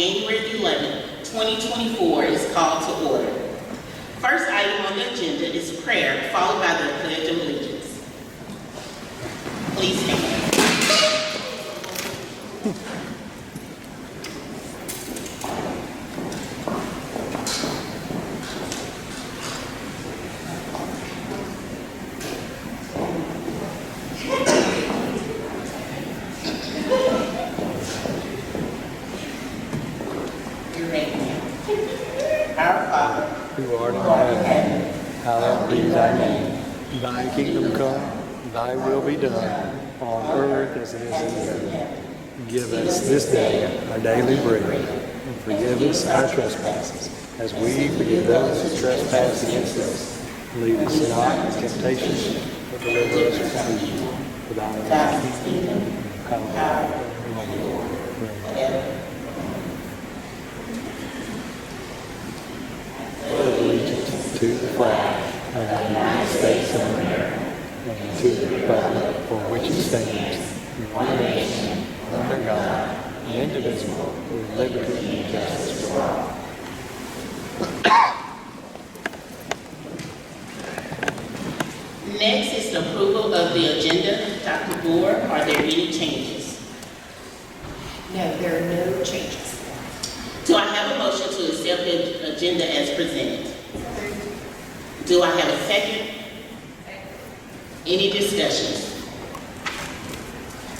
January 11, 2024 is called to order. First item on the agenda is prayer, followed by the Pledge of Allegiance. Please stand. Who art in heaven, hallowed be thy name. Thy kingdom come, thy will be done, on earth as it is in heaven. Give us this day our daily bread, and forgive us our trespasses, as we forgive those who trespass against us. Lead us not into temptation, but deliver us from evil. For thine is the kingdom, and power, and glory forever. Allegiance to the flag of the United States of America and to the republic for which it stands, one nation, under God, indivisible, with liberty and justice for all. Next is the approval of the agenda. Dr. Gore, are there any changes? No, there are no changes. Do I have a motion to accept the agenda as presented? Do I have a second? Any discussion?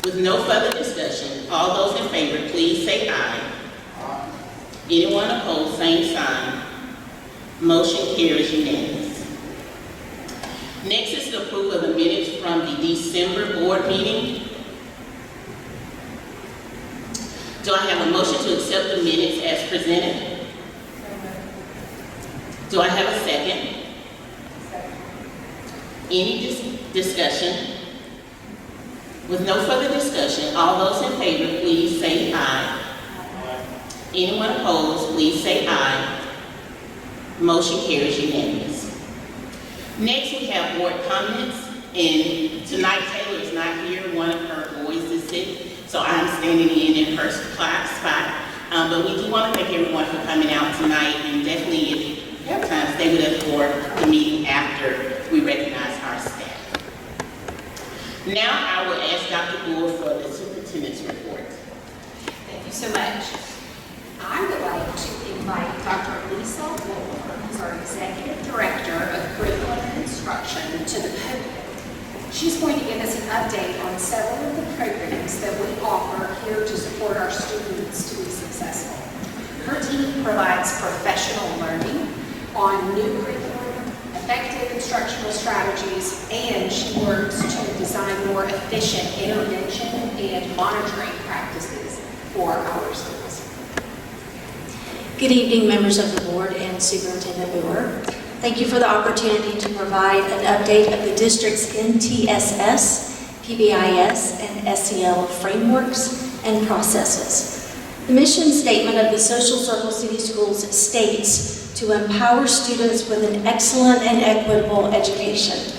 With no further discussion, all those in favor, please say aye. Anyone opposed, same sign. Motion carries unanimous. Next is the approval of the minutes from the December board meeting. Do I have a motion to accept the minutes as presented? Do I have a second? Any discussion? With no further discussion, all those in favor, please say aye. Anyone opposed, please say aye. Motion carries unanimous. Next, we have board comments, and tonight Taylor is not here. One of her boys is sick, so I'm standing in her spot. But we do want to thank everyone for coming out tonight, and definitely, if you have time, stay with us for the meeting after we recognize our staff. Now, I will ask Dr. Gore for the superintendent's report. Thank you so much. I would like to invite Dr. Lisa Wolfer, who's our Executive Director of Curriculum and Instruction, to the podium. She's going to give us an update on several of the programs that we offer here to support our students to be successful. Her team provides professional learning on new curriculum, effective instructional strategies, and she works to design more efficient intervention and monitoring practices for our schools. Good evening, members of the board and Superintendent Boer. Thank you for the opportunity to provide an update of the district's NTSS, PBIS, and SEL frameworks and processes. The mission statement of the Social Circle City Schools states to empower students with an excellent and equitable education.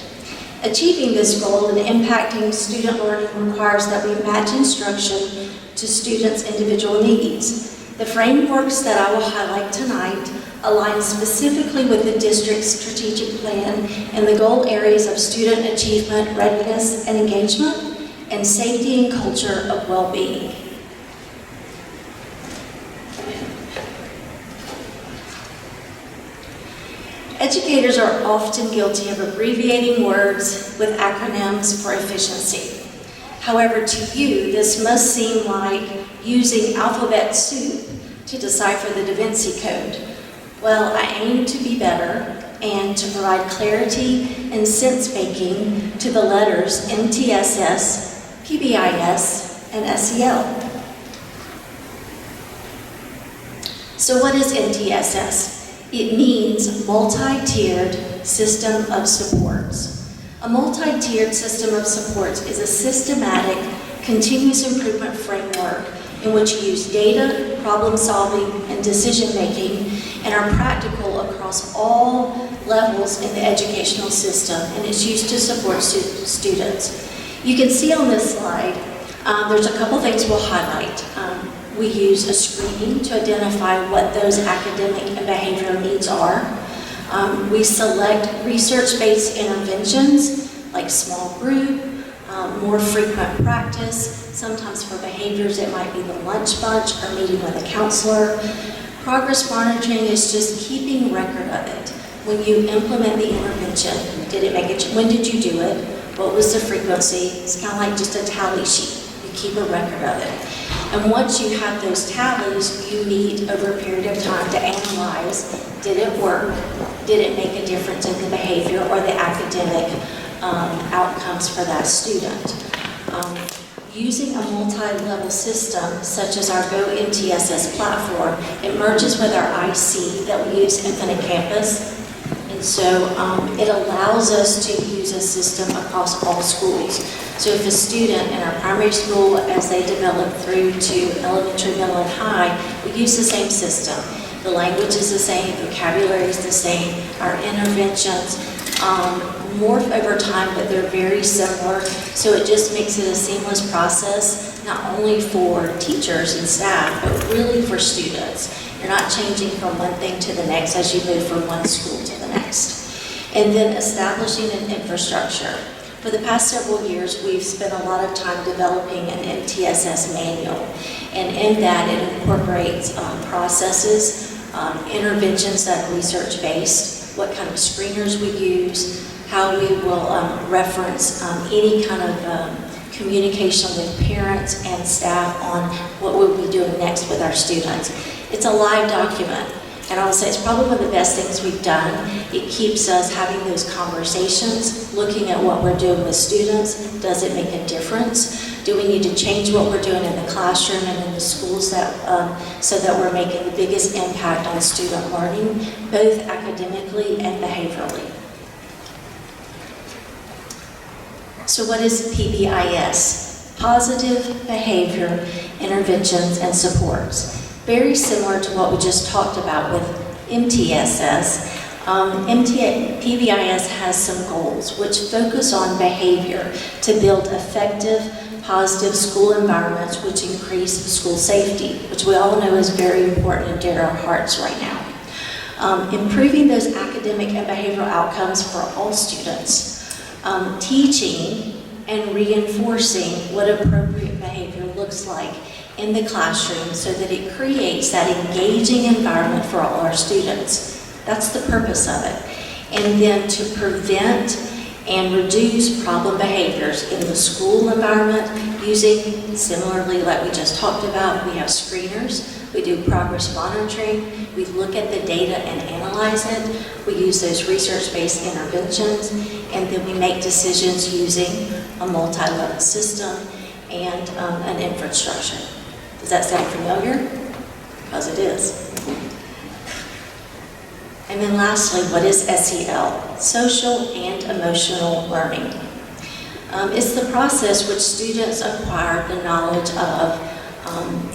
Achieving this goal and impacting student learning requires that we match instruction to students' individual needs. The frameworks that I will highlight tonight align specifically with the district's strategic plan and the goal areas of student achievement, readiness and engagement, and safety and culture of well-being. Educators are often guilty of abbreviating words with acronyms for efficiency. However, to you, this must seem like using alphabet soup to decipher the Da Vinci Code. Well, I aim to be better and to provide clarity and sense-making to the letters MTSS, PBIS, and SEL. So what is MTSS? It means multi-tiered system of supports. A multi-tiered system of supports is a systematic, continuous improvement framework in which you use data, problem solving, and decision making, and are practical across all levels in the educational system, and it's used to support students. You can see on this slide, there's a couple things we'll highlight. We use a screening to identify what those academic and behavioral needs are. We select research-based interventions like small group, more frequent practice. Sometimes for behaviors it might be the lunch bunch or meeting with a counselor. Progress monitoring is just keeping record of it. When you implement the intervention, did it make it? When did you do it? What was the frequency? It's kind of like just a tally sheet. You keep a record of it. And once you have those tallies, you need over a period of time to analyze, did it work? Did it make a difference in the behavior or the academic outcomes for that student? Using a multi-level system, such as our BOE MTSS platform, it merges with our IC that we use Infinite Campus. And so it allows us to use a system across all schools. So if a student in our primary school, as they develop through to elementary, middle, and high, we use the same system. The language is the same, vocabulary is the same, our interventions morph over time, but they're very similar. So it just makes it a seamless process, not only for teachers and staff, but really for students. You're not changing from one thing to the next as you move from one school to the next. And then establishing an infrastructure. For the past several years, we've spent a lot of time developing an MTSS manual. And in that, it incorporates processes, interventions that are research-based, what kind of screeners we use, how we will reference any kind of communication with parents and staff on what we'll be doing next with our students. It's a live document, and I would say it's probably one of the best things we've done. It keeps us having those conversations, looking at what we're doing with students. Does it make a difference? Do we need to change what we're doing in the classroom and in the schools that, so that we're making the biggest impact on student learning, both academically and behaviorally? So what is PBIS? Positive Behavior Interventions and Supports. Very similar to what we just talked about with MTSS. PBIS has some goals which focus on behavior to build effective, positive school environments which increase school safety, which we all know is very important and dear to our hearts right now. Improving those academic and behavioral outcomes for all students. Teaching and reinforcing what appropriate behavior looks like in the classroom so that it creates that engaging environment for all our students. That's the purpose of it. And then to prevent and reduce problem behaviors in the school environment using, similarly like we just talked about, we have screeners, we do progress monitoring, we look at the data and analyze it, we use those research-based interventions, and then we make decisions using a multi-level system and an infrastructure. Does that sound familiar? Because it is. And then lastly, what is SEL? Social and Emotional Learning. It's the process which students acquire the knowledge of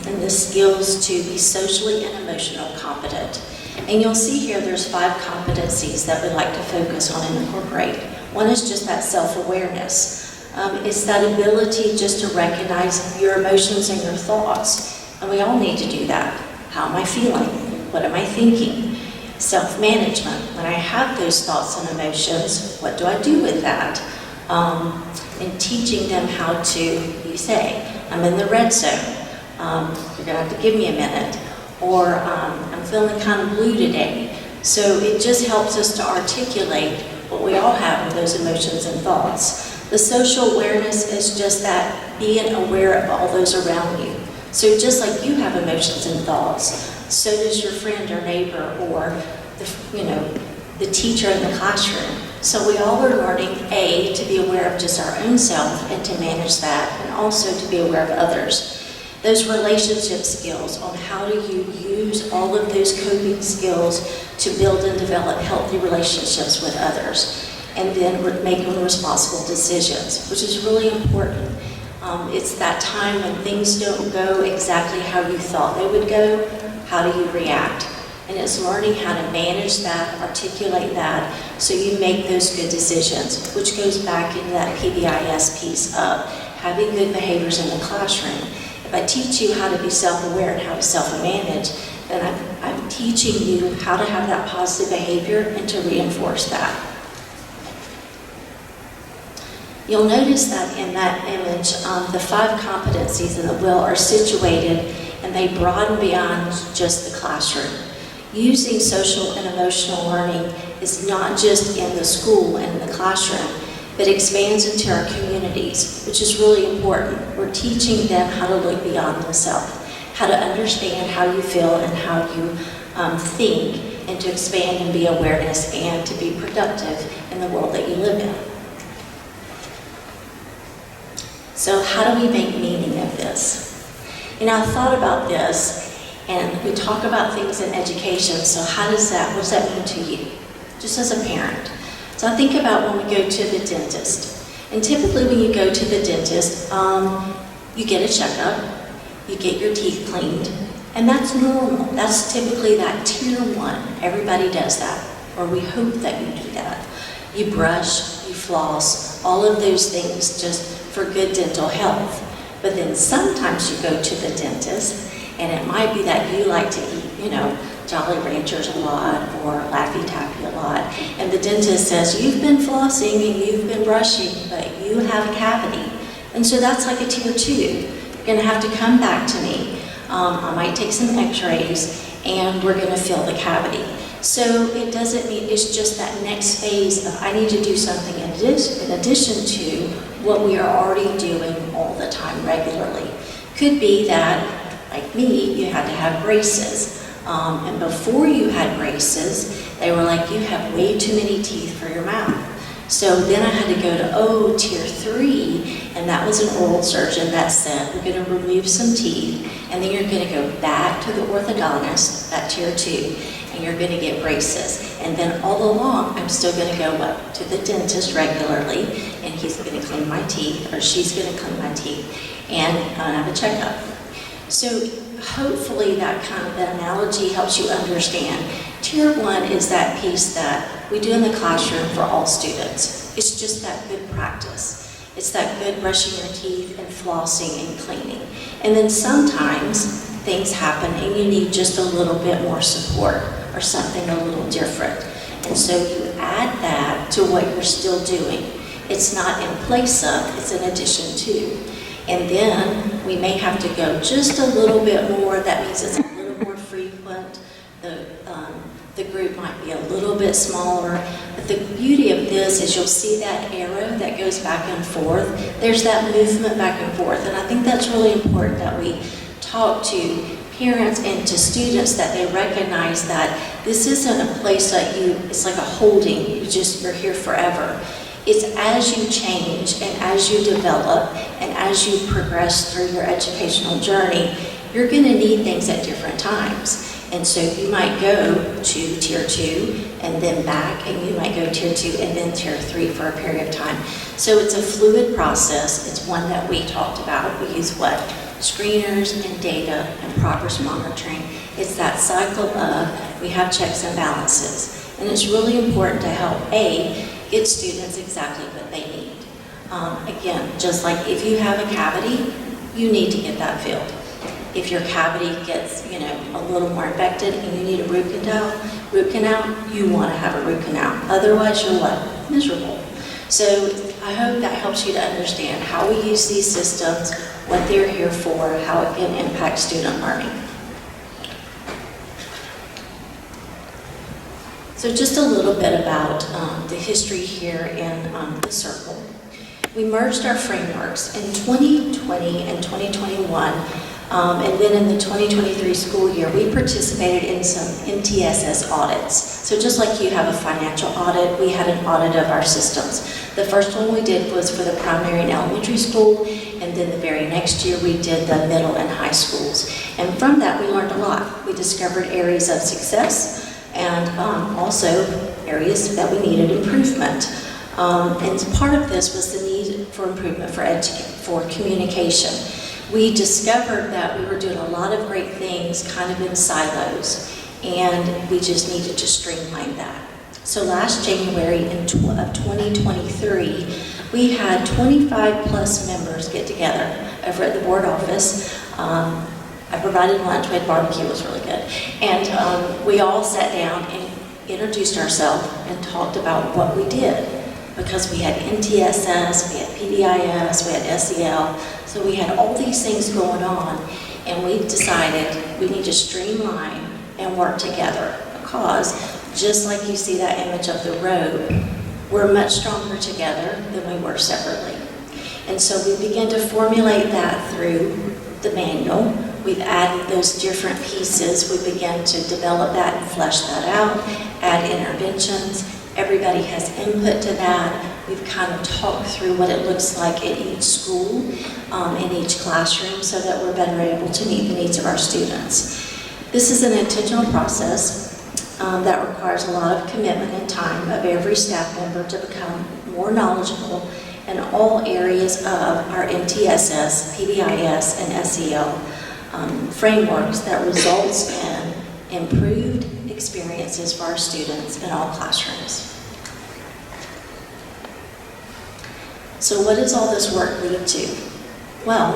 and the skills to be socially and emotionally competent. And you'll see here there's 5 competencies that we like to focus on and incorporate. One is just that self-awareness. It's that ability just to recognize your emotions and your thoughts. And we all need to do that. How am I feeling? What am I thinking? Self-management. When I have those thoughts and emotions, what do I do with that? And teaching them how to, you say, I'm in the red zone. You're going to have to give me a minute. Or I'm feeling kind of blue today. So it just helps us to articulate what we all have with those emotions and thoughts. The social awareness is just that being aware of all those around you. So just like you have emotions and thoughts, so does your friend or neighbor or the teacher in the classroom. So we all are learning, A, to be aware of just our own self and to manage that, and also to be aware of others. Those relationship skills on how do you use all of those coping skills to build and develop healthy relationships with others. And then making responsible decisions, which is really important. It's that time when things don't go exactly how you thought they would go, how do you react? And it's learning how to manage that, articulate that, so you make those good decisions, which goes back into that PBIS piece of having good behaviors in the classroom, if I teach you how to be self-aware and how to self-manage, then I'm teaching you how to have that positive behavior and to reinforce that. You'll notice that in that image, the 5 competencies in the will are situated and they broaden beyond just the classroom. Using social and emotional learning is not just in the school and in the classroom, but expands into our communities, which is really important. We're teaching them how to look beyond themselves, how to understand how you feel and how you think, and to expand and be awareness and to be productive in the world that you live in. So how do we make meaning of this? You know, I thought about this, and we talk about things in education, so what does that mean to you, just as a parent? So I think about when we go to the dentist. And typically when you go to the dentist, you get a checkup, you get your teeth cleaned, and that's normal. That's typically that tier 1. Everybody does that, or we hope that you do that. You brush, you floss, all of those things just for good dental health. But then sometimes you go to the dentist, and it might be that you like to eat, Jolly Ranchers a lot or Laffy Taffy a lot, and the dentist says, you've been flossing and you've been brushing, but you have a cavity. And so that's like a tier 2. You're gonna have to come back to me. I might take some x-rays and we're gonna fill the cavity. So it doesn't mean it's just that next phase of I need to do something in addition to what we are already doing all the time regularly. Could be that, like me, you had to have braces. And before you had braces, they were like, you have way too many teeth for your mouth. So then I had to go to tier 3, and that was an oral surgeon that said, we're going to remove some teeth, and then you're going to go back to the orthodontist, that tier 2, and you're going to get braces. And then all along, I'm still going to go up to the dentist regularly, and he's going to clean my teeth, or she's going to clean my teeth, and have a checkup. So hopefully that analogy helps you understand. Tier 1 is that piece that we do in the classroom for all students. It's just that good practice. It's that good brushing your teeth and flossing and cleaning. And then sometimes things happen and you need just a little bit more support or something a little different. And so you add that to what you're still doing. It's not in place of, it's in addition to. And then we may have to go just a little bit more. That means it's a little more frequent. The group might be a little bit smaller. But the beauty of this is you'll see that arrow that goes back and forth. There's that movement back and forth. And I think that's really important that we talk to parents and to students, that they recognize that this isn't a place that it's like a holding, you're here forever. It's as you change and as you develop and as you progress through your educational journey, you're going to need things at different times. And so you might go to tier 2 and then back, and you might go tier 2 and then tier 3 for a period of time. So it's a fluid process. It's one that we talked about. We use screeners and data and progress monitoring. It's that cycle of we have checks and balances. And it's really important to help get students exactly what they need. Again, just like if you have a cavity, you need to get that filled. If your cavity gets, a little more infected and you need a root canal, you want to have a root canal. Otherwise, you're what? Miserable. So I hope that helps you to understand how we use these systems, what they're here for, how it can impact student learning. So just a little bit about the history here in the circle. We merged our frameworks in 2020 and 2021, and then in the 2023 school year, we participated in some MTSS audits. So just like you have a financial audit, we had an audit of our systems. The first one we did was for the primary and elementary school, and then the very next year we did the middle and high schools. And from that, we learned a lot. We discovered areas of success, and also areas that we needed improvement. And part of this was the need for improvement for communication. We discovered that we were doing a lot of great things kind of in silos, and we just needed to streamline that. So last January of 2023, we had 25 plus members get together over at the board office. I provided lunch, we had barbecue, it was really good. And we all sat down and introduced ourselves and talked about what we did. Because we had MTSS, we had PBIS, we had SEL, so we had all these things going on, and we decided we need to streamline and work together, because just like you see that image of the road, we're much stronger together than we were separately. And so we began to formulate that through the manual. We've added those different pieces. We began to develop that and flesh that out, add interventions. Everybody has input to that. We've kind of talked through what it looks like at each school, in each classroom, so that we're better able to meet the needs of our students. This is an intentional process that requires a lot of commitment and time of every staff member to become more knowledgeable in all areas of our MTSS, PBIS, and SEL frameworks that results in improved experiences for our students in all classrooms. So what does all this work lead to? Well,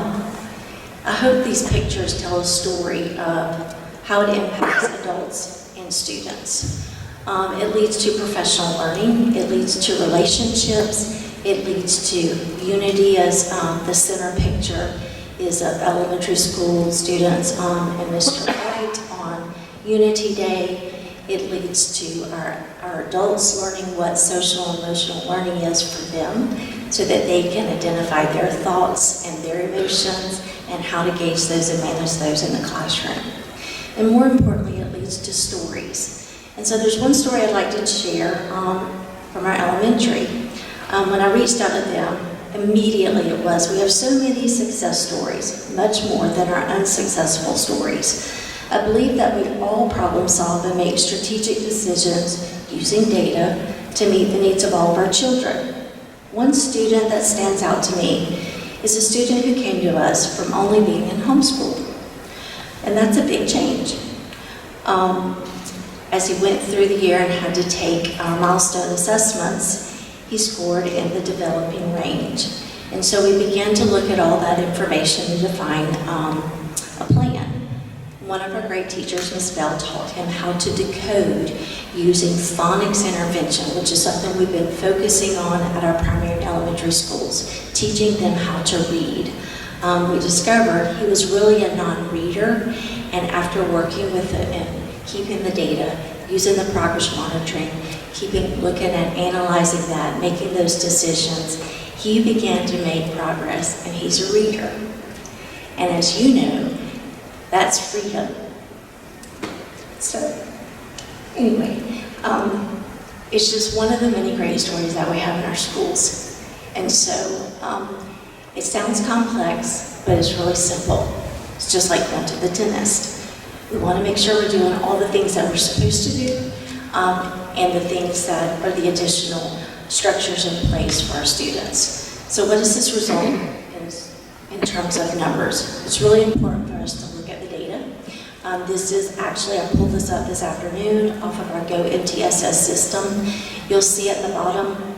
I hope these pictures tell a story of how it impacts adults and students. It leads to professional learning, it leads to relationships, it leads to unity, as the center picture is of elementary school students and Mr. White on Unity Day. It leads to our adults learning what social and emotional learning is for them, so that they can identify their thoughts and their emotions and how to gauge those and manage those in the classroom. And more importantly, it leads to stories. And so there's one story I'd like to share from our elementary. When I reached out to them, immediately it was, we have so many success stories, much more than our unsuccessful stories. I believe that we all problem solve and make strategic decisions using data to meet the needs of all of our children. One student that stands out to me is a student who came to us from only being in homeschool. And that's a big change. As he went through the year and had to take milestone assessments, he scored in the developing range. And so we began to look at all that information and define a plan. One of our great teachers, Ms. Bell, taught him how to decode using phonics intervention, which is something we've been focusing on at our primary and elementary schools, teaching them how to read. We discovered he was really a non-reader, and after working with it and keeping the data, using the progress monitoring, looking at analyzing that, making those decisions, he began to make progress, and he's a reader. And as you know, that's freedom. So, anyway, it's just one of the many great stories that we have in our schools. And so, it sounds complex, but it's really simple. It's just like going to the dentist. We want to make sure we're doing all the things that we're supposed to do, and the things that are the additional structures in place for our students. So what does this result in terms of numbers? It's really important for us to look at the data. This is actually, I pulled this up this afternoon off of our Go MTSS system. You'll see at the bottom,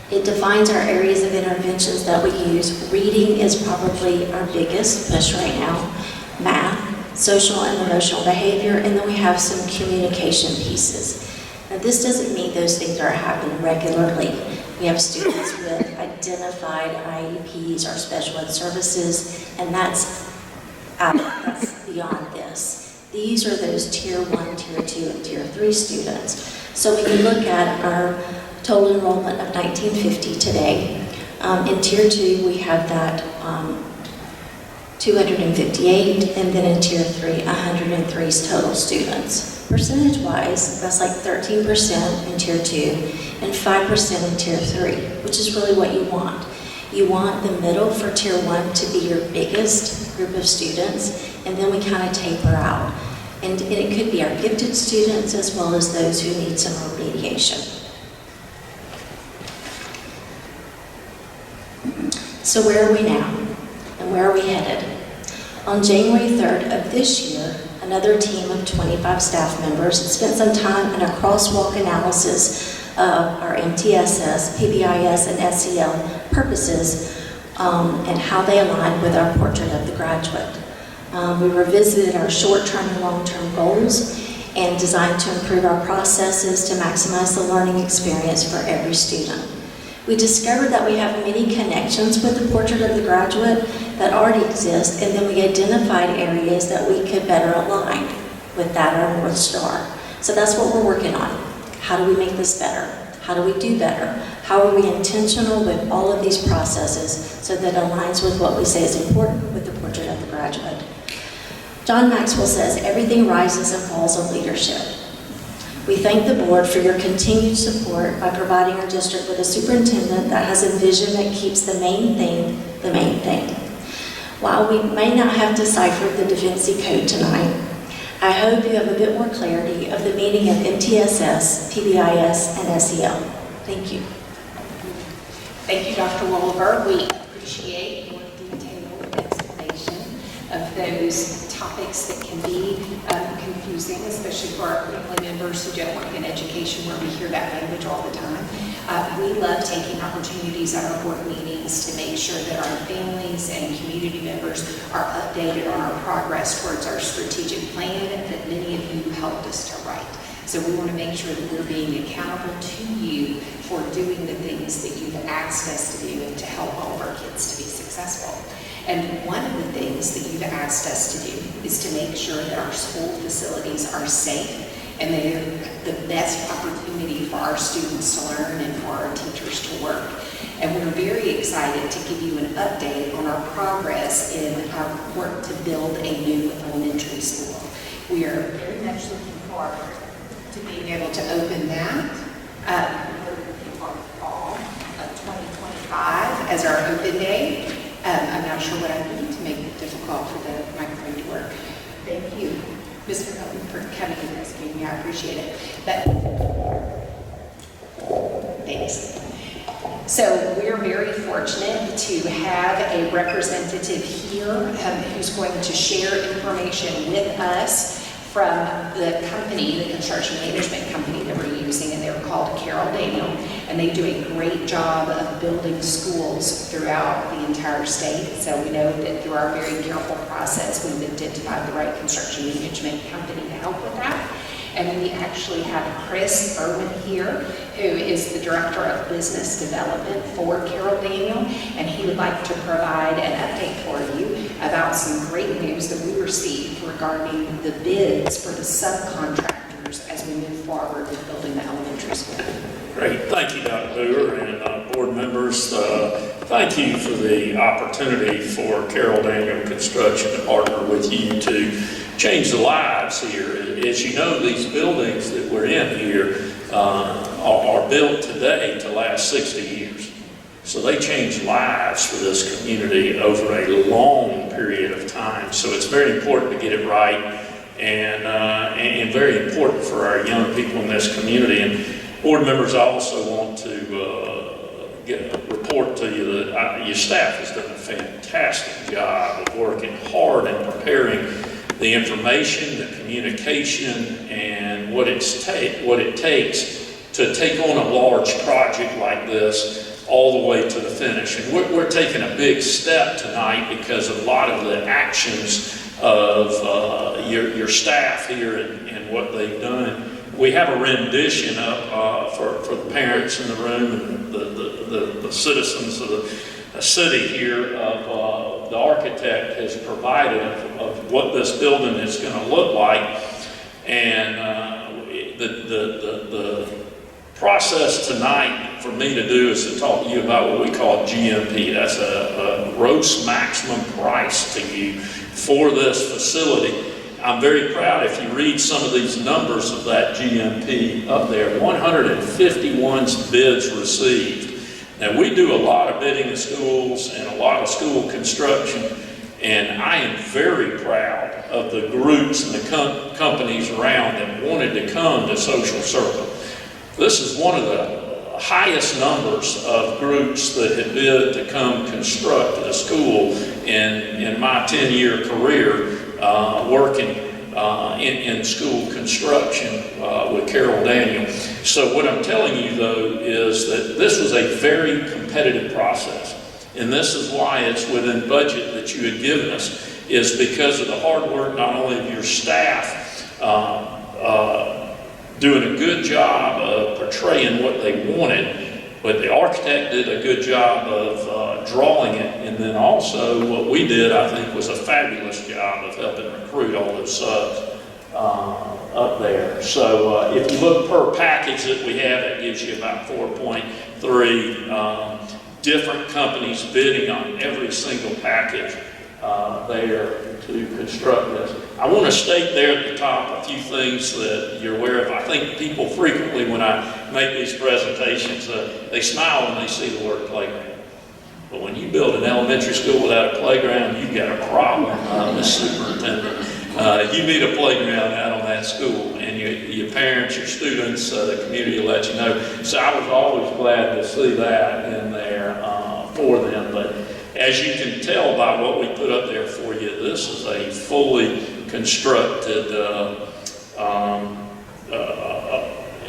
it defines our areas of interventions that we use. Reading is probably our biggest push right now. Math, social and emotional behavior, and then we have some communication pieces. Now this doesn't mean those things are happening regularly. We have students with identified IEPs or special ed services, and that's beyond this. These are those Tier 1, Tier 2, and Tier 3 students. So when you look at our total enrollment of 1950 today, in Tier 2 we have that 258, and then in Tier 3, 103 total students. Percentage-wise, that's like 13% in Tier 2 and 5% in Tier 3, which is really what you want. You want the middle for Tier 1 to be your biggest group of students, and then we kind of taper out. And it could be our gifted students as well as those who need some remediation. So where are we now? And where are we headed? On January 3rd of this year, another team of 25 staff members spent some time in a crosswalk analysis of our MTSS, PBIS, and SEL purposes and how they align with our portrait of the graduate. We revisited our short-term and long-term goals and designed to improve our processes to maximize the learning experience for every student. We discovered that we have many connections with the portrait of the graduate that already exist, and then we identified areas that we could better align with that, our North Star. So that's what we're working on. How do we make this better? How do we do better? How are we intentional with all of these processes so that it aligns with what we say is important with the portrait of the graduate? John Maxwell says, everything rises and falls on leadership. We thank the board for your continued support by providing our district with a superintendent that has a vision that keeps the main thing the main thing. While we may not have deciphered the Da Vinci Code tonight, I hope you have a bit more clarity of the meaning of MTSS, PBIS, and SEL. Thank you. Thank you, Dr. Wolver. We appreciate your detailed explanation of those topics that can be confusing, especially for our family members who don't work in education where we hear that language all the time. We love taking opportunities at our board meetings to make sure that our families and community members are updated on our progress towards our strategic plan that many of you helped us to write. So we want to make sure that we're being accountable to you for doing the things that you've asked us to do and to help all of our kids to be successful. And one of the things that you've asked us to do is to make sure that our school facilities are safe and they're the best opportunity for our students to learn and for our teachers to work. And we're very excited to give you an update on our progress in our work to build a new elementary school. We are very much looking forward to being able to open that. We're looking for fall of 2025 as our open day. I'm not sure what I need to make it difficult for the microphone to work. Thank you, Mr. Hilton, for coming and rescuing me. I appreciate it. But thanks. So we're very fortunate to have a representative here who's going to share information with us from the company, the construction management company that we're using, and they're called Carroll Daniel, and they do a great job of building schools throughout the entire state. So we know that through our very careful process, we've identified the right construction management company to help with that. And we actually have Chris Irwin here, who is the Director of Business Development for Carroll Daniel, and he would like to provide an update for you about some great news that we received regarding the bids for the subcontractors as we move forward with building the elementary school. Great. Thank you, Dr. Boer, and board members. Thank you for the opportunity for Carroll Daniel Construction to partner with you to change the lives here. As you know, these buildings that we're in here are built today to last 60 years. So they change lives for this community over a long period of time. So it's very important to get it right and very important for our young people in this community. And board members, I also want to report to you that your staff has done a fantastic job of working hard and preparing the information, the communication, and what it takes to take on a large project like this all the way to the finish. And we're taking a big step tonight because of a lot of the actions of your staff here and what they've done. We have a rendition up for the parents in the room and the citizens of the city here of the architect has provided of what this building is going to look like. And the process tonight for me to do is to talk to you about what we call GMP. That's a gross maximum price to you for this facility. I'm very proud if you read some of these numbers of that GMP up there, 151 bids received. Now we do a lot of bidding in schools and a lot of school construction, and I am very proud of the groups and the companies around that wanted to come to Social Circle. This is one of the highest numbers of groups that have bid to come construct a school in my 10-year career working in school construction with Carroll Daniel. So what I'm telling you though is that this was a very competitive process. And this is why it's within budget that you had given us, is because of the hard work not only of your staff doing a good job of portraying what they wanted, but the architect did a good job of drawing it. And then also what we did, I think, was a fabulous job of helping recruit all those subs up there. So if you look per package that we have, it gives you about 4.3 different companies bidding on every single package there to construct this. I want to state there at the top a few things that you're aware of. I think people frequently, when I make these presentations, they smile when they see the word playground. But when you build an elementary school without a playground, you've got a problem, Ms. Superintendent. You need a playground out on that school, and your parents, your students, the community will let you know. So I was always glad to see that in there for them. But as you can tell by what we put up there for you, this is a fully constructed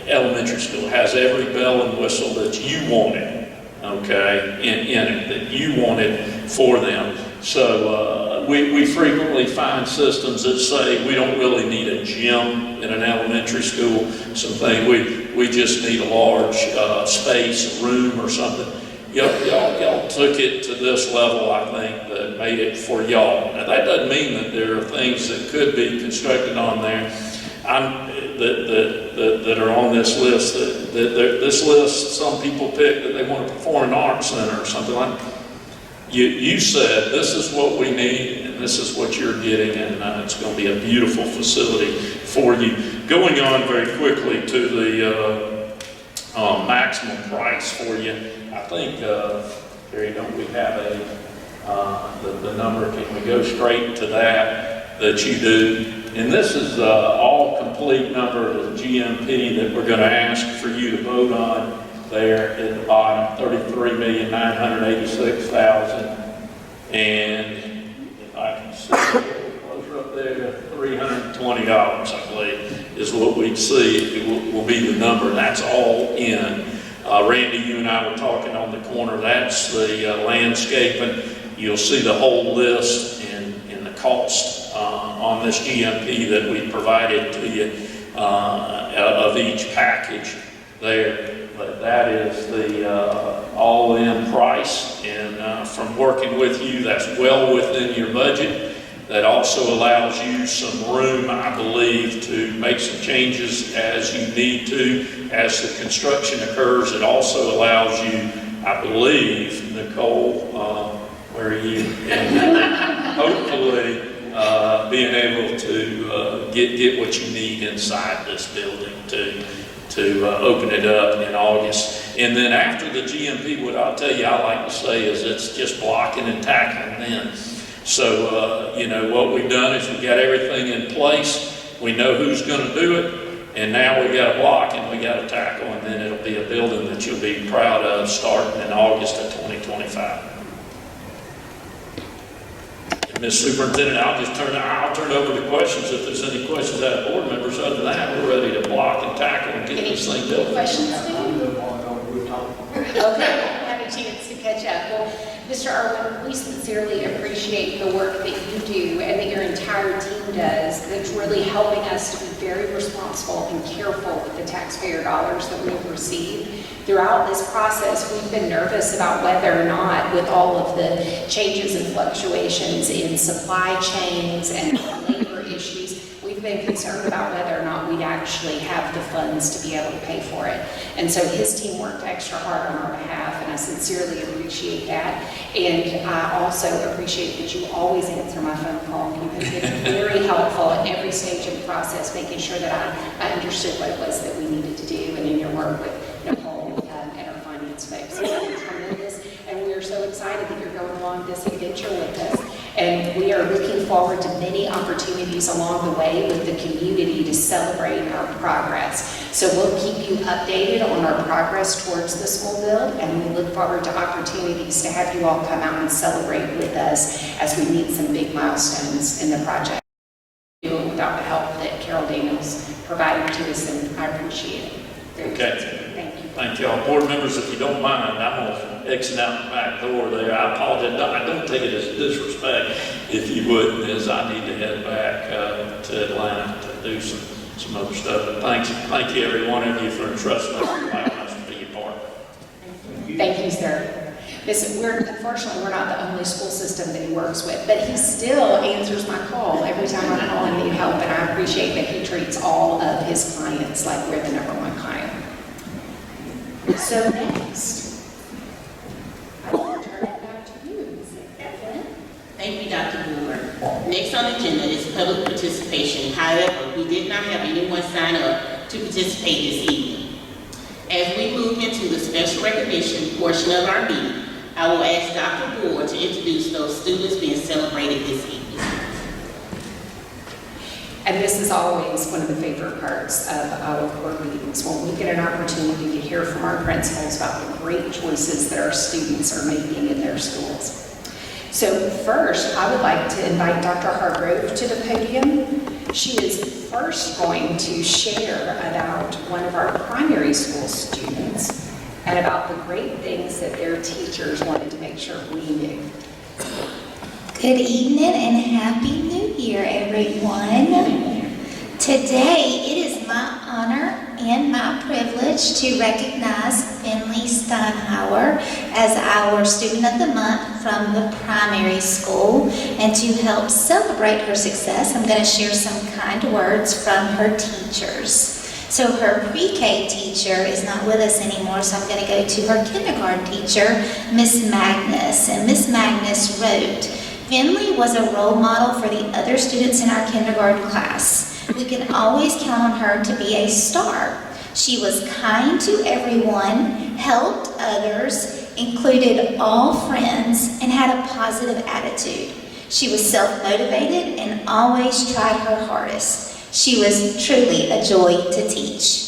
elementary school. It has every bell and whistle that you wanted, okay, in it, that you wanted for them. So we frequently find systems that say we don't really need a gym in an elementary school, something we just need a large space, a room or something. Y'all took it to this level, I think, that made it for y'all. Now that doesn't mean that there are things that could be constructed on there that are on this list. This list, some people pick that they want to perform an art center or something like that. You said this is what we need and this is what you're getting, and it's going to be a beautiful facility for you. Going on very quickly to the maximum price for you. I think, Gary, don't we have the number? Can we go straight to that you do? And this is all complete number of GMP that we're going to ask for you to vote on there at the bottom, $33,986,000. And if I can see, closer up there, $320, I believe, is what we'd see. It will be the number. That's all in. Randy, you and I were talking on the corner. That's the landscaping. You'll see the whole list in the cost on this GMP that we provided to you of each package there. But that is the all-in price, and from working with you, that's well within your budget. That also allows you some room, I believe, to make some changes as you need to, as the construction occurs. It also allows you, I believe, Nicole, where are you? And hopefully being able to get what you need inside this building to open it up in August. And then after the GMP, what I'll tell you I like to say is it's just blocking and tackling then. So, what we've done is we got everything in place. We know who's going to do it. And now we got to block and we got to tackle. And then it'll be a building that you'll be proud of starting in August of 2025. Ms. Superintendent, I'll turn it over to questions if there's any questions out of board members. Other than that, we're ready to block and tackle and get this thing built. Questions, Steve? Okay, have a chance to catch up. Well, Mr. Irwin, we sincerely appreciate the work that you do and that your entire team does that's really helping us to be very responsible and careful with the taxpayer dollars that we've received. Throughout this process, we've been nervous about whether or not, with all of the changes and fluctuations in supply chains and labor issues, we've been concerned about whether or not we'd actually have the funds to be able to pay for it. And so his team worked extra hard on our behalf, and I sincerely appreciate that. And I also appreciate that you always answer my phone call. You've been very helpful at every stage of the process, making sure that I understood what it was that we needed to do, and in your work with Nicole and our finance folks. It's been tremendous, and we are so excited that you're going along this adventure with us. And we are looking forward to many opportunities along the way with the community to celebrate our progress. So we'll keep you updated on our progress towards the school build, and we look forward to opportunities to have you all come out and celebrate with us as we meet some big milestones in the project. Do it without the help that Carol Daniels provided to us, and I appreciate it. Very much. Thank you. Thank y'all. Board members, if you don't mind, I'm going to exit out the back door there. I apologize. I don't take it as disrespect, if you wouldn't, as I need to head back to Atlanta to do some other stuff. But thank you, every one of you, for entrusting us and allowing us to be a part. Thank you, sir. Listen, unfortunately, we're not the only school system that he works with, but he still answers my call every time I call and need help, and I appreciate that he treats all of his clients like we're the #1 client. So next, I will turn it back to you, Ms. Evelyn. Thank you, Dr. Brewer. Next on the agenda is public participation. However, we did not have anyone sign up to participate this evening. As we move into the special recognition portion of our meeting, I will ask Dr. Brewer to introduce those students being celebrated this evening. And this is always one of the favorite parts of our board meetings, when we get an opportunity to hear from our principals about the great choices that our students are making in their schools. So first, I would like to invite Dr. Hargrove to the podium. She is first going to share about one of our primary school students and about the great things that their teachers wanted to make sure we knew. Good evening and Happy New Year, everyone. Today, it is my honor and my privilege to recognize Finley Steinhauer as our Student of the Month from the primary school. And to help celebrate her success, I'm going to share some kind words from her teachers. So her pre-K teacher is not with us anymore, so I'm going to go to her kindergarten teacher, Miss Magnus. And Miss Magnus wrote, "Finley was a role model for the other students in our kindergarten class. We can always count on her to be a star. She was kind to everyone, helped others, included all friends, and had a positive attitude. She was self-motivated and always tried her hardest. She was truly a joy to teach."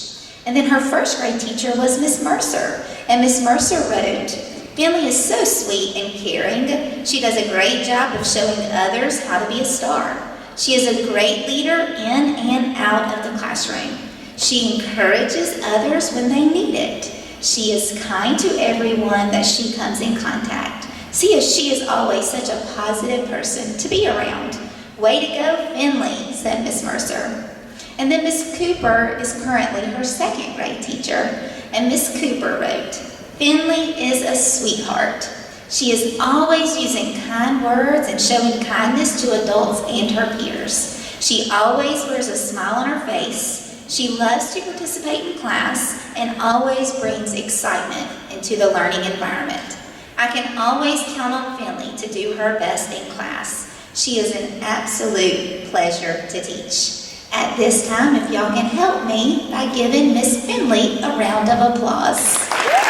And then her first grade teacher was Miss Mercer. And Miss Mercer wrote, "Finley is so sweet and caring. She does a great job of showing others how to be a star. She is a great leader in and out of the classroom. She encourages others when they need it. She is kind to everyone that she comes in contact. See, she is always such a positive person to be around. Way to go, Finley," said Miss Mercer. And then Miss Cooper is currently her second grade teacher. And Miss Cooper wrote, "Finley is a sweetheart. She is always using kind words and showing kindness to adults and her peers. She always wears a smile on her face. She loves to participate in class and always brings excitement into the learning environment. I can always count on Finley to do her best in class. She is an absolute pleasure to teach." At this time, if y'all can help me by giving Miss Finley a round of applause.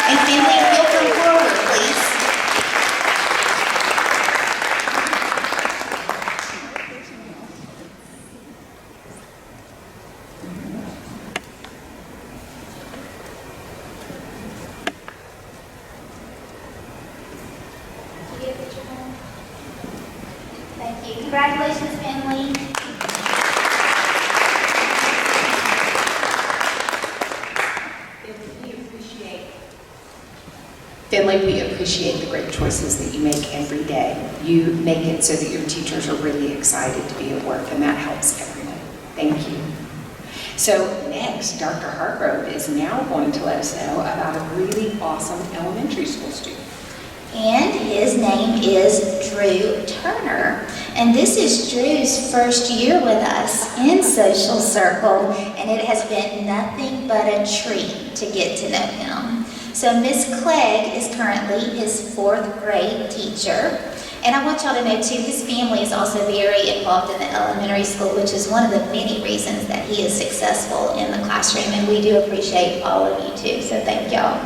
And Finley, if you'll come forward, please. Thank you. Congratulations, Finley. Finley, we appreciate the great choices that you make every day. You make it so that your teachers are really excited to be at work, and that helps everyone. Thank you. So next, Dr. Hargrove is now going to let us know about a really awesome elementary school student. And his name is Drew Turner. And this is Drew's first year with us in Social Circle, and it has been nothing but a treat to get to know him. So Miss Clegg is currently his 4th grade teacher. And I want y'all to know too, his family is also very involved in the elementary school, which is one of the many reasons that he is successful in the classroom. And we do appreciate all of you too, so thank y'all.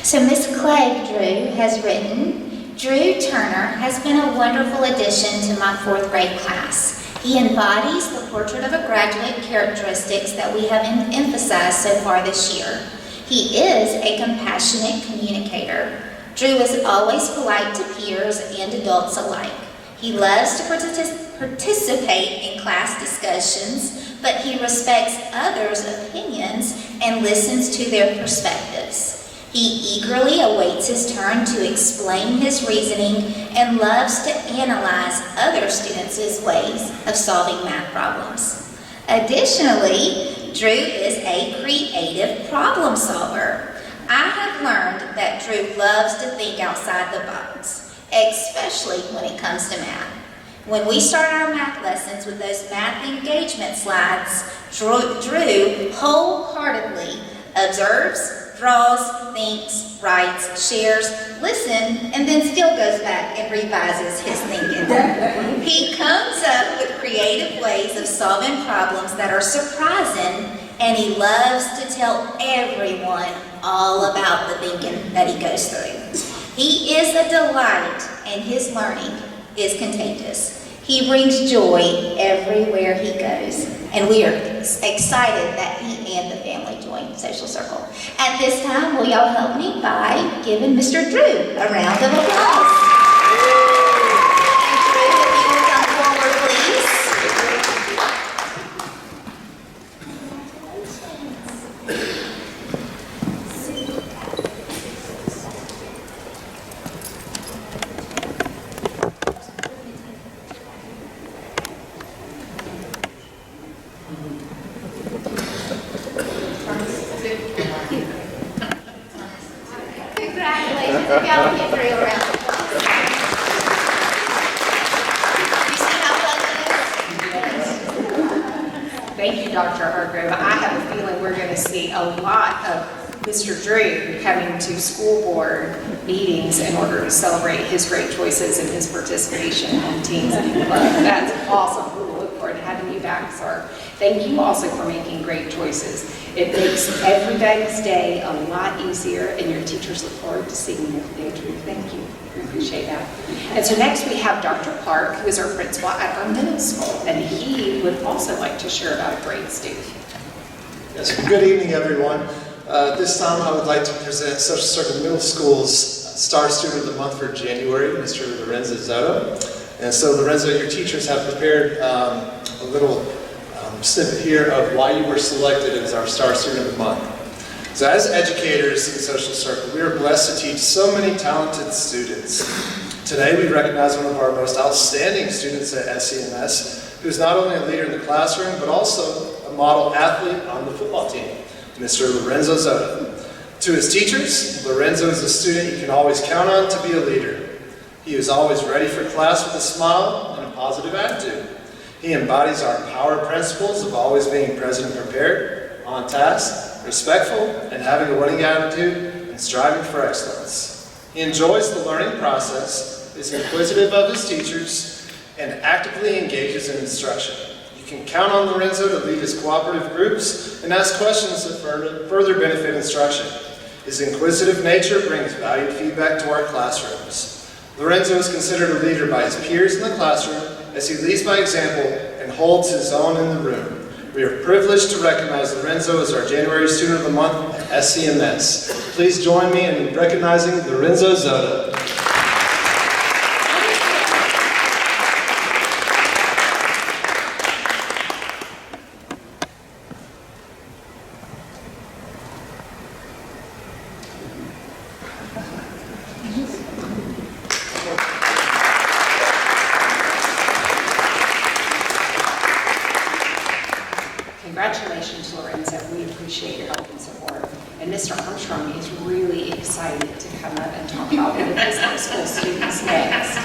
So Miss Clegg Drew has written, "Drew Turner has been a wonderful addition to my 4th grade class. He embodies the portrait of a graduate characteristics that we have emphasized so far this year. He is a compassionate communicator. Drew is always polite to peers and adults alike. He loves to participate in class discussions, but he respects others' opinions and listens to their perspectives. He eagerly awaits his turn to explain his reasoning and loves to analyze other students' ways of solving math problems. Additionally, Drew is a creative problem solver. I have learned that Drew loves to think outside the box, especially when it comes to math. When we start our math lessons with those math engagement slides, Drew wholeheartedly observes, draws, thinks, writes, shares, listens, and then still goes back and revises his thinking. He comes up with creative ways of solving problems that are surprising, and he loves to tell everyone all about the thinking that he goes through. He is a delight, and his learning is contagious. He brings joy everywhere he goes, and we are excited that he and the family join Social Circle. At this time, will y'all help me by giving Mr. Drew a round of applause? And Drew, if you will come forward, please. Congratulations. If y'all will give Drew a round of applause. You see how pleasant it is? Thank you, Dr. Hargrove. I have a feeling we're going to see a lot of Mr. Drew coming to school board meetings in order to celebrate his great choices and his participation on teams and clubs. That's awesome. We look forward to having you back, sir. Thank you also for making great choices. It makes everybody's day a lot easier, and your teachers look forward to seeing you every day, Drew. Thank you. We appreciate that. And so next we have Dr. Clark, who is our principal at our middle school, and he would also like to share about a great student. Yes, good evening, everyone. This time I would like to present Social Circle Middle School's Star Student of the Month for January, Mr. Lorenzo Zotto. And so, Lorenzo, your teachers have prepared a little snippet here of why you were selected as our Star Student of the Month. So as educators in Social Circle, we are blessed to teach so many talented students. Today we recognize one of our most outstanding students at SCMS, who is not only a leader in the classroom, but also a model athlete on the football team, Mr. Lorenzo Zotto. To his teachers, Lorenzo is a student you can always count on to be a leader. He is always ready for class with a smile and a positive attitude. He embodies our power principles of always being present and prepared, on task, respectful, and having a winning attitude and striving for excellence. He enjoys the learning process, is inquisitive of his teachers, and actively engages in instruction. You can count on Lorenzo to lead his cooperative groups and ask questions that further benefit instruction. His inquisitive nature brings valued feedback to our classrooms. Lorenzo is considered a leader by his peers in the classroom as he leads by example and holds his own in the room. We are privileged to recognize Lorenzo as our January Student of the Month at SCMS. Please join me in recognizing Lorenzo Zotto. Congratulations, Lorenzo. We appreciate your help and support. And Mr. Armstrong is really excited to come up and talk about one of his high school students next.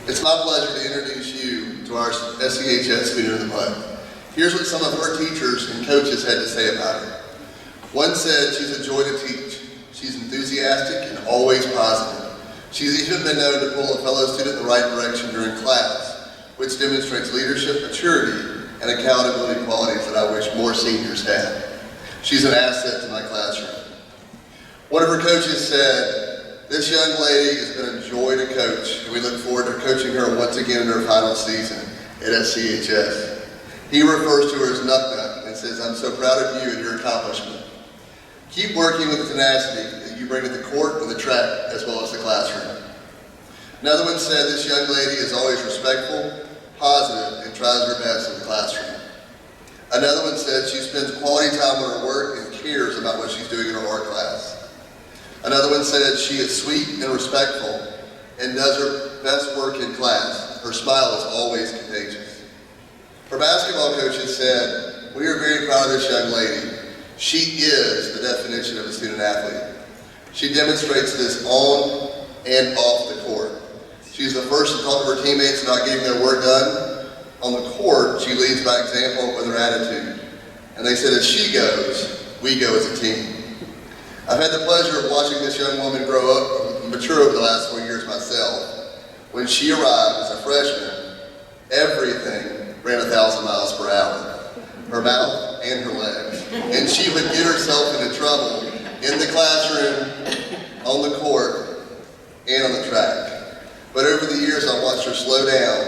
It's my pleasure to introduce you to our SCHS Student of the Month. Here's what some of her teachers and coaches had to say about her. One said she's a joy to teach. She's enthusiastic and always positive. She's even been known to pull a fellow student in the right direction during class, which demonstrates leadership, maturity, and accountability qualities that I wish more seniors had. She's an asset to my classroom. One of her coaches said, "This young lady has been a joy to coach, and we look forward to coaching her once again in her final season at SCHS. He refers to her as Nuck Nuck and says, "I'm so proud of you and your accomplishment. Keep working with the tenacity that you bring to the court and the track, as well as the classroom." Another one said, "This young lady is always respectful, positive, and tries her best in the classroom. Another one said she spends quality time on her work and cares about what she's doing in her art class. Another one said she is sweet and respectful and does her best work in class. Her smile is always contagious. Her basketball coaches said, "We are very proud of this young lady. She is the definition of a student athlete. She demonstrates this on and off the court. She's the first to talk to her teammates about getting their work done. On the court, she leads by example with her attitude. And they said, as she goes, we go as a team." I've had the pleasure of watching this young woman grow up, mature over the last 4 years myself. When she arrived as a freshman, everything ran 1,000 miles per hour. Her mouth and her legs. And she would get herself into trouble in the classroom, on the court, and on the track. But over the years, I've watched her slow down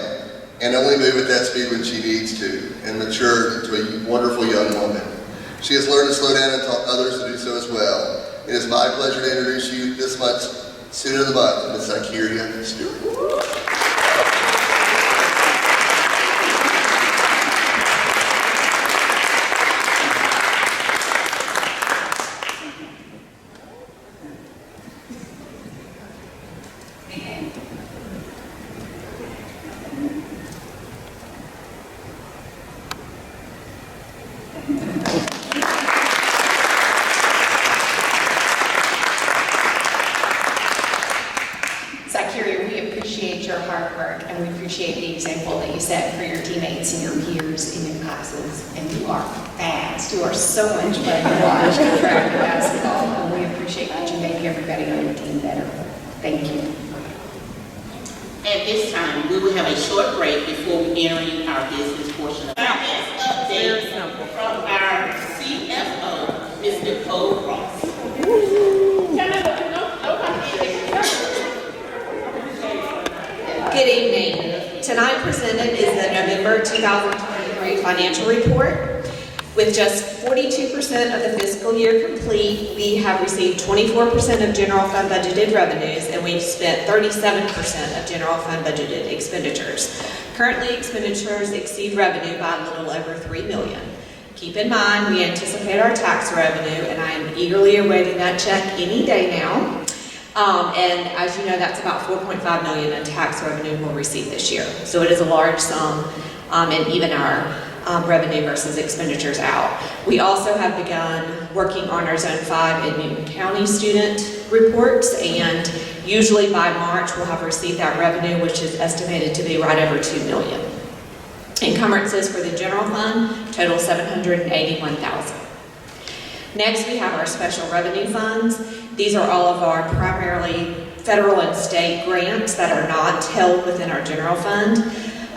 and only move at that speed when she needs to, and mature into a wonderful young woman. She has learned to slow down and taught others to do so as well. It is my pleasure to introduce you this month, student of the month, Ms. Zakiria Stewart. Zakiria, we appreciate your hard work and we appreciate the example that you set for your teammates and your peers in your classes. And you are fast. You are so much fun to watch in track and basketball. And we appreciate that you make everybody on your team better. Thank you. At this time, we will have a short break before we enter our business portion of our next update from our CFO, Mr. Cole Ross. Good evening. Tonight presented is the November 2023 financial report. With just 42% of the fiscal year complete, we have received 24% of general fund budgeted revenues, and we've spent 37% of general fund budgeted expenditures. Currently, expenditures exceed revenue by a little over $3 million. Keep in mind, we anticipate our tax revenue, and I am eagerly awaiting that check any day now. And as you know, that's about $4.5 million in tax revenue we'll receive this year. So it is a large sum, and even our revenue versus expenditures out. We also have begun working on our Zone 5 and Newton County student reports, and usually by March we'll have received that revenue, which is estimated to be right over $2 million. Encumbrances for the general fund total $781,000. Next, we have our special revenue funds. These are all of our primarily federal and state grants that are not held within our general fund.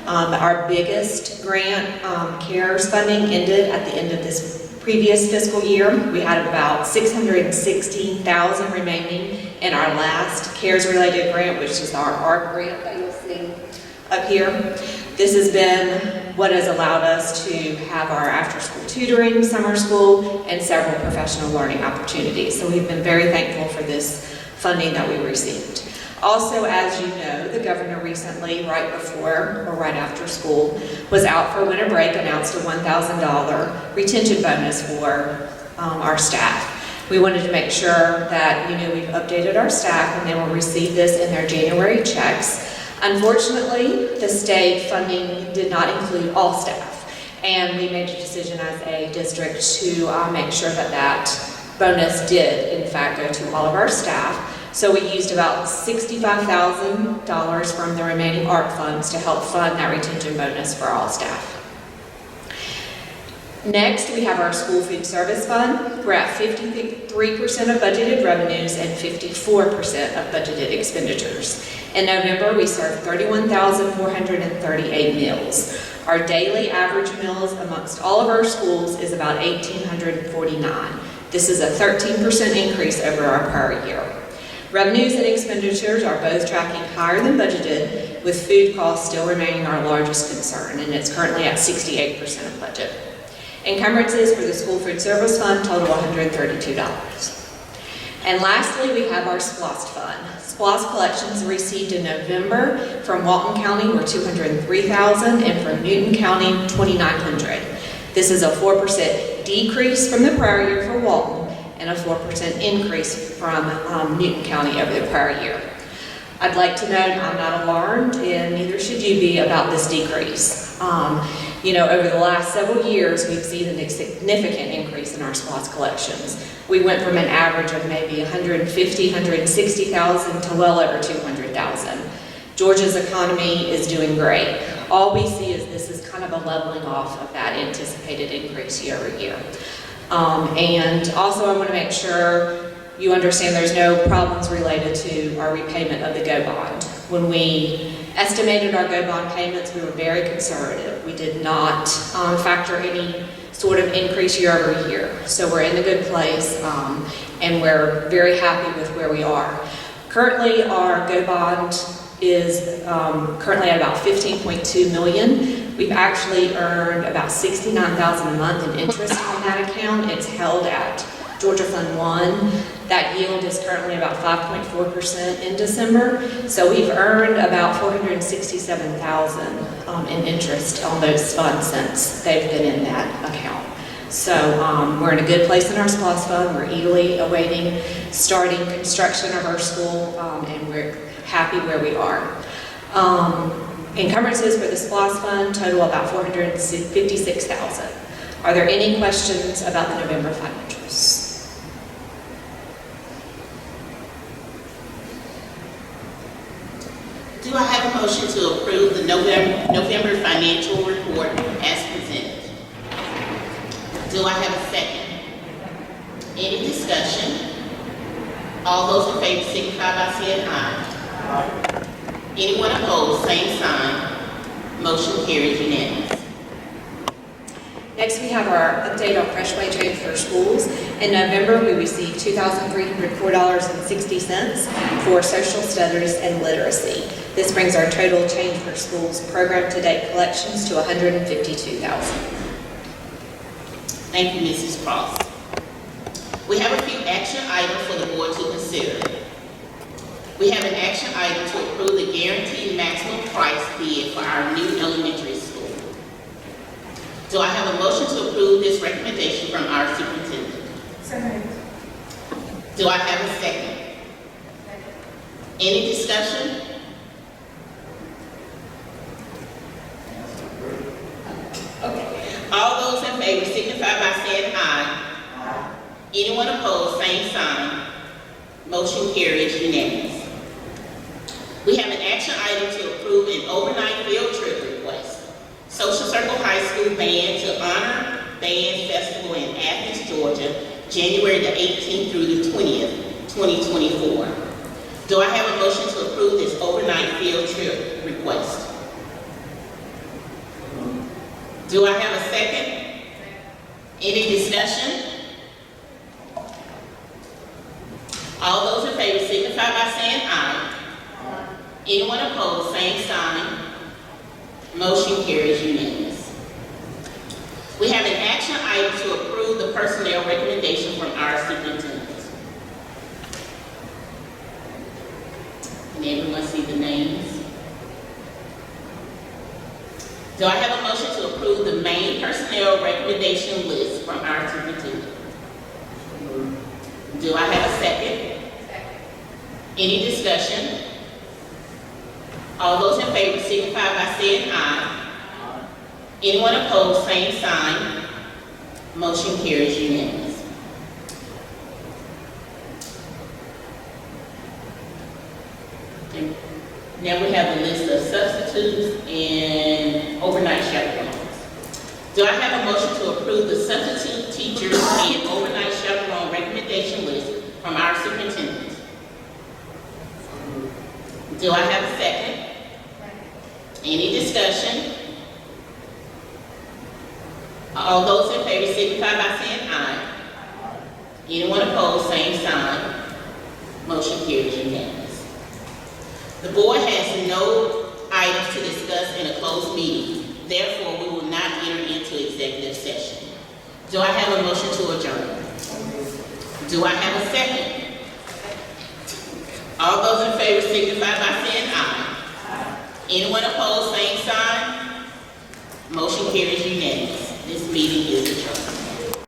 Our biggest grant, CARES funding, ended at the end of this previous fiscal year. We had about $660,000 remaining in our last CARES-related grant, which is our ARC grant that you'll see up here. This has been what has allowed us to have our after-school tutoring, summer school, and several professional learning opportunities. So we've been very thankful for this funding that we received. Also, as you know, the governor recently, right before or right after school, was out for winter break, announced a $1,000 retention bonus for our staff. We wanted to make sure that we've updated our staff and they will receive this in their January checks. Unfortunately, the state funding did not include all staff, and we made a decision as a district to make sure that that bonus did, in fact, go to all of our staff. So we used about $65,000 from the remaining ARC funds to help fund that retention bonus for all staff. Next, we have our school food service fund. We're at 53% of budgeted revenues and 54% of budgeted expenditures. In November, we served 31,438 meals. Our daily average meals amongst all of our schools is about 1,849. This is a 13% increase over our prior year. Revenues and expenditures are both tracking higher than budgeted, with food costs still remaining our largest concern, and it's currently at 68% of budget. Encumbrances for the school food service fund total $132. And lastly, we have our SPLOST fund. SPLOST collections received in November from Walton County were $203,000 and from Newton County, $2,900. This is a 4% decrease from the prior year for Walton and a 4% increase from Newton County over the prior year. I'd like to note I'm not alarmed, and neither should you be, about this decrease. Over the last several years, we've seen a significant increase in our SPLOST collections. We went from an average of maybe $150,000, $160,000 to well over $200,000. Georgia's economy is doing great. All we see is this is kind of a leveling off of that anticipated increase year over year. And also I want to make sure you understand there's no problems related to our repayment of the GO bond. When we estimated our GO bond payments, we were very conservative. We did not factor any sort of increase year over year. So we're in a good place, and we're very happy with where we are. Currently, our GO bond is currently at about $15.2 million. We've actually earned about $69,000 a month in interest on that account. It's held at Georgia Fund 1. That yield is currently about 5.4% in December. So we've earned about $467,000 in interest on those funds since they've been in that account. So we're in a good place in our SPLOST fund. We're eagerly awaiting starting construction of our school, and we're happy where we are. Encumbrances for the SPLOST fund total about $456,000. Are there any questions about the November financials? Do I have a motion to approve the November financial report as presented? Do I have a second? Any discussion? All those in favor signify by saying aye. Anyone opposed, same sign. Motion carries unanimous. Next, we have our update on fresh wage aid for schools. In November, we received $2,304.60 for social studies and literacy. This brings our total change for schools program-to-date collections to $152,000. Thank you, Mrs. Cross. We have a few action items for the board to consider. We have an action item to approve the guaranteed maximum price bid for our new elementary school. Do I have a motion to approve this recommendation from our superintendent? So moved. Do I have a second? Any discussion? Okay. All those in favor signify by saying aye. Anyone opposed, same sign. Motion carries unanimous. We have an action item to approve an overnight field trip request. Social Circle High School Band to Honor Band Festival in Athens, Georgia, January the 18th through the 20th, 2024. Do I have a motion to approve this overnight field trip request? Do I have a second? Any discussion? All those in favor signify by saying aye. Anyone opposed, same sign. Motion carries unanimous. We have an action item to approve the personnel recommendation from our superintendent. Can everyone see the names? Do I have a motion to approve the main personnel recommendation list from our superintendent? Do I have a second? Any discussion? All those in favor signify by saying aye. Anyone opposed, same sign. Motion carries unanimous. And now we have a list of substitutes and overnight chaperones. Do I have a motion to approve the substitute teachers and overnight chaperone recommendation list from our superintendent? Do I have a second? Any discussion? All those in favor signify by saying aye. Anyone opposed, same sign. Motion carries unanimous. The board has no items to discuss in a closed meeting. Therefore, we will not enter into executive session. Do I have a motion to adjourn? Do I have a second? All those in favor signify by saying aye. Anyone opposed, same sign. Motion carries unanimous. This meeting is adjourned.